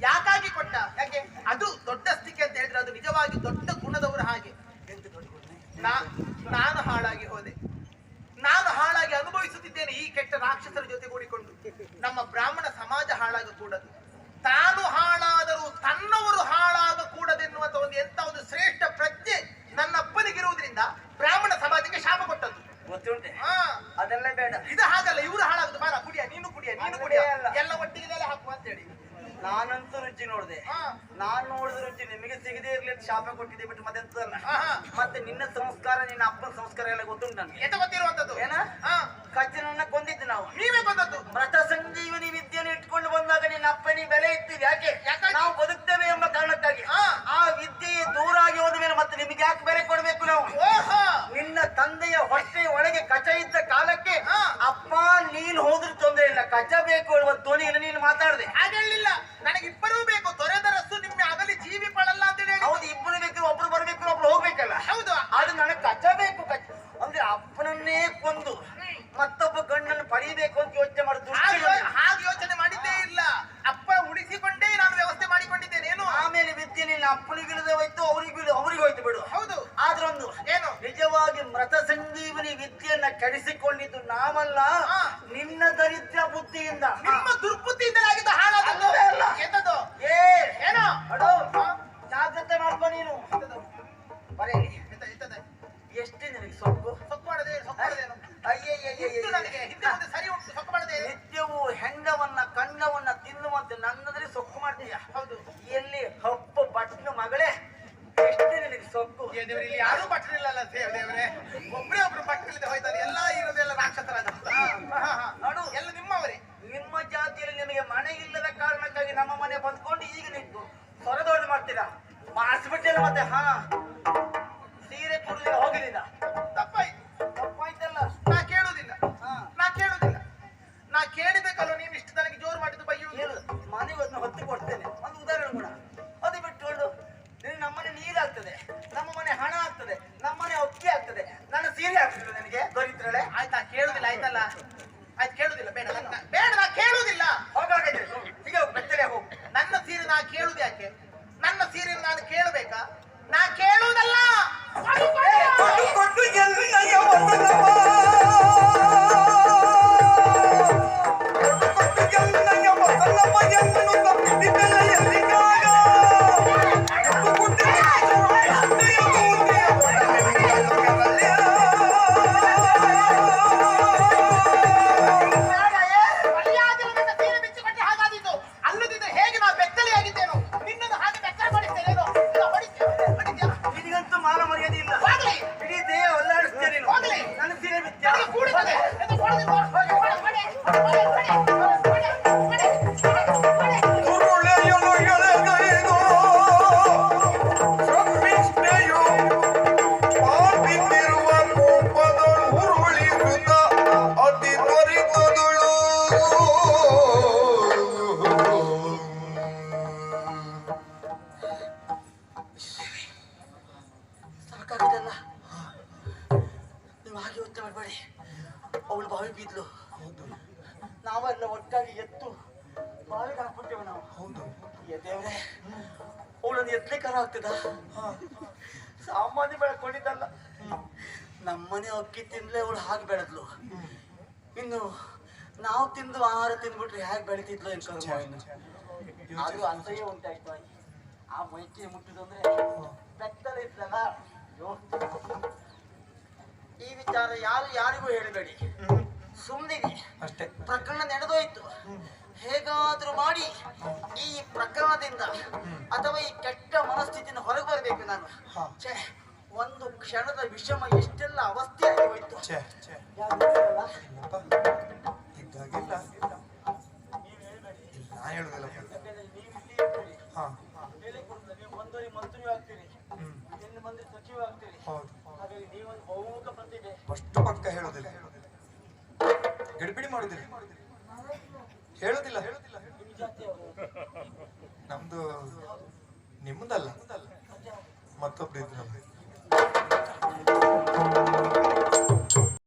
S2: ಯಾಕಾಗಿ ಕೊಟ್ಟ? ಯಾಕೆ? ಅದು ದೊಡ್ಡ ಸ್ಥಿತಿ ಅಂತ ಹೇಳಿದ್ರೆ ಅದು ನಿಜವಾಗಿ ದೊಡ್ಡ ಗುಣದವರು. ಹಾಗೆ ನಾನು ಹಾಳಾಗಿ ಹೋದೆ, ನಾನು ಹಾಳಾಗಿ ಅನುಭವಿಸುತ್ತಿದ್ದೇನೆ ಈ ಕೆಟ್ಟ ರಾಕ್ಷಸರ ಜೊತೆ ಕೂಡಿಕೊಂಡು. ನಮ್ಮ ಬ್ರಾಹ್ಮಣ ಸಮಾಜ ಹಾಳಾಗಕೂಡದು. ತಾನು ಹಾಳಾದರೂ ತನ್ನವರು ಹಾಳಾಗಕೂಡದೆನ್ನುವಂತ ಒಂದು ಎಂತ ಒಂದು ಶ್ರೇಷ್ಠ ಪ್ರಜ್ಞೆ ನನ್ನಪ್ಪನಿಗಿರುವುದರಿಂದ ಬ್ರಾಹ್ಮಣ ಸಮಾಜಕ್ಕೆ ಶಾಪ ಕೊಟ್ಟದ್ದು.
S1: ಗೊತ್ತುಂಟೆ? ಅದೆಲ್ಲ ಬೇಡ.
S2: ಇದು ಹಾಗಲ್ಲ, ಇವರು ಹಾಳಾಗುದು. ಬಾರ ಕುಡಿಯ, ನೀನು ಕುಡಿಯ ಎಲ್ಲ ಒಟ್ಟಿಗೆ ಹಾಕುವ ಅಂತ ಹೇಳಿ.
S1: ನಾನಂತೂ ರುಚಿ ನೋಡಿದೆ. ನಾನ್ ನೋಡಿದ ರುಚಿ ನಿಮಗೆ ಸಿಗದೇ ಇರ್ಲಿ ಅಂತ ಶಾಪ ಕೊಟ್ಟಿದ್ದೆ ಬಿಟ್ಟು ಮತ್ತೆಂತದಲ್ಲ. ಮತ್ತೆ ನಿನ್ನ ಸಂಸ್ಕಾರ, ನಿನ್ನ ಅಪ್ಪನ ಸಂಸ್ಕಾರ ಎಲ್ಲ ಗೊತ್ತುಂಟು ನನಗೆ.
S2: ಎಂತ ಗೊತ್ತಿರುವಂತದ್ದು?
S1: ಏನ? ಕಚ್ಚನನ್ನ ಕೊಂದಿದ್ದು ನಾವು.
S2: ನೀವೇ ಬಂದದ್ದು.
S1: ಮೃತ ಸಂಜೀವನಿ ವಿದ್ಯೆಯನ್ನು ಇಟ್ಕೊಂಡು ಬಂದಾಗ ನಿನ್ನ ಅಪ್ಪನಿಗೆ ಬೆಲೆ ಇತ್ತಿದೆ. ಯಾಕೆ? ನಾವು ಬದುಕ್ತೇವೆ ಎಂಬ ಕಾರಣಕ್ಕಾಗಿ. ಆ ವಿದ್ಯೆಯೇ ದೂರ ಆಗಿ ಹೋದ ಮೇಲೆ ಮತ್ತೆ ನಿಮಗೆ ಯಾಕೆ ಬೆಲೆ ಕೊಡಬೇಕು ನಾವು? ನಿನ್ನ ತಂದೆಯ ಹೊಟ್ಟೆಯ ಒಳಗೆ ಕಚ ಇದ್ದ ಕಾಲಕ್ಕೆ ಅಪ್ಪ ನೀನ್ ಹೋದ್ರೂ ತೊಂದರೆ ಇಲ್ಲ, ಕಚ ಬೇಕು ಹೇಳುವ ಧ್ವನಿಯನ್ನು ನೀನು ಮಾತಾಡದೆ.
S2: ಹಾಗೇಳಿಲ್ಲ, ನನಗೆ ಇಬ್ಬರೂ ಬೇಕು, ತೊರೆದರಸ್ಸು ನಿಮ್ಮ ಅಗಲಿ ಜೀವಿ ಪಡಲ್ಲ ಅಂತ ಹೇಳಿ.
S1: ಹೌದು, ಇಬ್ಬರು ಬೇಕು, ಒಬ್ರು ಬರ್ಬೇಕು, ಒಬ್ರು ಹೋಗ್ಬೇಕಲ್ಲ.
S2: ಹೌದು,
S1: ಆದ್ರೆ ನನಗೆ ಕಚ ಬೇಕು. ಅಂದ್ರೆ ಅಪ್ಪನನ್ನೇ ಕೊಂದು ಮತ್ತೊಬ್ಬ ಗಂಡನ್ನು ಪಡೀಬೇಕು ಅಂತ ಯೋಚನೆ ಮಾಡುದು.
S2: ಹಾಗೆ ಯೋಚನೆ ಮಾಡಿದ್ದೇ ಇಲ್ಲ. ಅಪ್ಪ ಉಳಿಸಿಕೊಂಡೇ ನಾನು ವ್ಯವಸ್ಥೆ ಮಾಡಿಕೊಂಡಿದ್ದೇನೆ. ಏನು?
S1: ಆಮೇಲೆ ವಿದ್ಯೆ ನಿನ್ನ ಅಪ್ಪನಿಗಿಳಿದ ಹೋಯ್ತು, ಅವ್ರಿಗೆ ಹೋಯ್ತು ಬಿಡು.
S2: ಹೌದು,
S1: ಆದ್ರೊಂದು
S2: ಏನು?
S1: ನಿಜವಾಗಿ ಮೃತ ಸಂಜೀವನಿ ವಿದ್ಯೆಯನ್ನ ಕೆಡಿಸಿಕೊಂಡಿದ್ದು ನಾವಲ್ಲ, ನಿನ್ನ ದರಿದ್ರ ಬುದ್ಧಿಯಿಂದ,
S2: ನಿಮ್ಮ ದುರ್ಬುದ್ಧಿಯಿಂದಲಾಗಿದ್ದ ಹಾಳಾದದ್ದು. ಎಂತದ್ದು? ಏನೋ
S1: ಜಾಗ್ರತೆ ಮಾಡ್ಕೊ ನೀನು. ಬರೀ ಎಷ್ಟೇ ನಿನಗೆ ಸೊಕ್ಕು
S2: ಮಾಡದೇನು? ನನಗೆ ಹಿಂದೆ ಮುಂದೆ ಸರಿ ಉಂಟು. ಸೊಕ್ಕು ಮಾಡದೆ
S1: ನಿತ್ಯವೂ ಹೆಂಡವನ್ನ ಕಂಡವನ್ನ ತಿನ್ನುವಂತೆ ನನ್ನದಲ್ಲಿ ಸೊಕ್ಕು ಮಾಡ್ತೀಯ.
S2: ಹೌದು,
S1: ಎಲ್ಲಿ ಹಪ್ಪು ಬಟ್ಲು ಮಗಳೇ, ಎಷ್ಟೇ ನಿನಗೆ ಸೊಕ್ಕು.
S2: ದೇವ್ರೆ, ಇಲ್ಲಿ ಯಾರೂ ಬಟ್ಟಲಿಲ್ಲ ದೇವ್ರೆ. ಒಬ್ಬರೇ ಒಬ್ರು ಬಟ್ಟಲಿದೆ ಹೋಯ್ತಾರೆ. ಎಲ್ಲ ಇರೋದೆಲ್ಲ ರಾಕ್ಷಸರಾದ.
S1: ನೋಡು,
S2: ಎಲ್ಲ ನಿಮ್ಮವರೇ.
S1: ನಿಮ್ಮ ಜಾತಿಯಲ್ಲಿ ನಿಮಗೆ ಮನೆ ಇಲ್ಲದ ಕಾರಣಕ್ಕಾಗಿ ನಮ್ಮ ಮನೆ ಬಂದ್ಕೊಂಡು ಈಗ ನಿಂತು ಹೊರದೊಡ್ದು ಮಾಡ್ತೀರಾ. ಮಾಡಿಸ್ಬಿಟ್ಟಿಲ್ಲ ಮತ್ತೆ. ಸೀರೆ ಕೊಡ್ಲಿಲ್ಲ, ಹೋಗಲಿಲ್ಲ. ತಪ್ಪಾಯ್ತಲ್ಲ.
S2: ನಾ ಕೇಳುವುದಿಲ್ಲ. ನಾ ಕೇಳಿಬೇಕಲ್ಲ. ನೀವು ಇಷ್ಟು ನನಗೆ ಜೋರು ಮಾಡಿದ್ದು ಬೈಯುವುದು.
S1: ಮನೆಗೆ ಒಂದು ಹೊತ್ತು ಕೊಡ್ತೇನೆ. ಒಂದು ಉದಾಹರಣೆ ಕೂಡ ಅದು ಬಿಟ್ಟುಕೊಂಡು ನಮ್ಮನೆ ನೀರಾಗ್ತದೆ, ನಮ್ಮ ಮನೆ ಹಣ ಆಗ್ತದೆ, ನಮ್ಮನೆ ಅಕ್ಕಿ ಆಗ್ತದೆ, ನನ್ನ ಸೀರೆ ಆಗ್ತದೆ. ನನಗೆ ದೊರಿತ್ರಳೆ
S2: ಆಯ್ತಾ? ಕೇಳುದಿಲ್ಲ. ಆಯ್ತಲ್ಲ, ಆಯ್ತು.
S3: ಸುರುಳೆಯಲು ಎಳೆಗೈದು ಸಂಪಿಷ್ಟೆಯು ಪಾಪಿಸಿರುವ ಕೋಪದಳು ಉರುಳಿಸುತ್ತ ಅತಿ ತ್ವರಿತದಳು.
S1: ಸಾಕಾಗಿದೆಲ್ಲ. ನೀವು ಹಾಗೆ ಯೋಚನೆ ಮಾಡಬೇಡಿ. ಅವಳು ಬಾವಿ ಬಿದ್ಲು, ನಾವೆಲ್ಲ ಒಟ್ಟಾಗಿ ಎತ್ತು ಬಾವಿಗೆ ಹಾಕ್ಬಿಟ್ಟೇವೆ ನಾವು. ದೇವ್ರೆ, ಅವಳನ್ನು ಎತ್ತಲಿಕ್ಕಾರ ಆಗ್ತದ? ಸಾಮಾನ್ಯ ಬೆಳ್ಕೊಂಡಿದ್ದಲ್ಲ. ನಮ್ಮನೆ ಅಕ್ಕಿ ತಿನ್ಲೆ ಅವಳು ಹಾಗೆ ಬೆಳೆದ್ಲು. ಇನ್ನು ನಾವು ತಿಂದು ಆಹಾರ ತಿಂದ್ಬಿಟ್ರೆ ಹೇಗೆ ಬೆಳಿತಿದ್ಲು ಅನ್ಕೊಂಡು ಆದ್ರೂ ಅಸಹ್ಯ ಉಂಟಾಯ್ತು. ಆ ಮೈಕಿ ಮುಟ್ಟಿದಂದ್ರೆ ಬೆತ್ತಲೆ ಇದ್ಲಲ್ಲ. ಈ ವಿಚಾರ ಯಾರಿಗೂ ಹೇಳಬೇಡಿ, ಸುಮ್ಮನಿರಿ
S3: ಅಷ್ಟೇ.
S1: ಪ್ರಕರಣ ನಡೆದೋಯ್ತು. ಹೇಗಾದ್ರೂ ಮಾಡಿ ಈ ಪ್ರಕರಣದಿಂದ ಅಥವಾ ಈ ಕೆಟ್ಟ ಮನಸ್ಥಿತಿಯಿಂದ ಹೊರಗೆ ಬರಬೇಕು ನಾನು. ಛೇ, ಒಂದು ಕ್ಷಣದ ವಿಷಮ ಎಷ್ಟೆಲ್ಲ ಅವಸ್ಥೆಯಾಗಿ ಹೋಯ್ತು.
S3: ಇದ್ದಾಗಿಲ್ಲ, ನಾ ಹೇಳುದಿಲ್ಲ.
S1: ನೀವು ಒಂದೊಂದು ಮಂತ್ರಿ ಆಗ್ತೀರಿ, ಇನ್ನು ಮಂದಿ ಸಚಿವ ಆಗ್ತೀರಿ. ಹಾಗಾಗಿ ನೀವೊಂದು ಬಹುಮುಖ ಪ್ರತಿಭೆ.
S3: ಅಷ್ಟು ಪಕ್ಕ ಹೇಳುದಿಲ್ಲ, ಗಡಿಬಿಡಿ ಮಾಡುದಿಲ್ಲ, ಹೇಳುದಿಲ್ಲ. ನಮ್ದು ನಿಮ್ಮದಲ್ಲ, ಮತ್ತೊಬ್ರು ಇದ್ರು.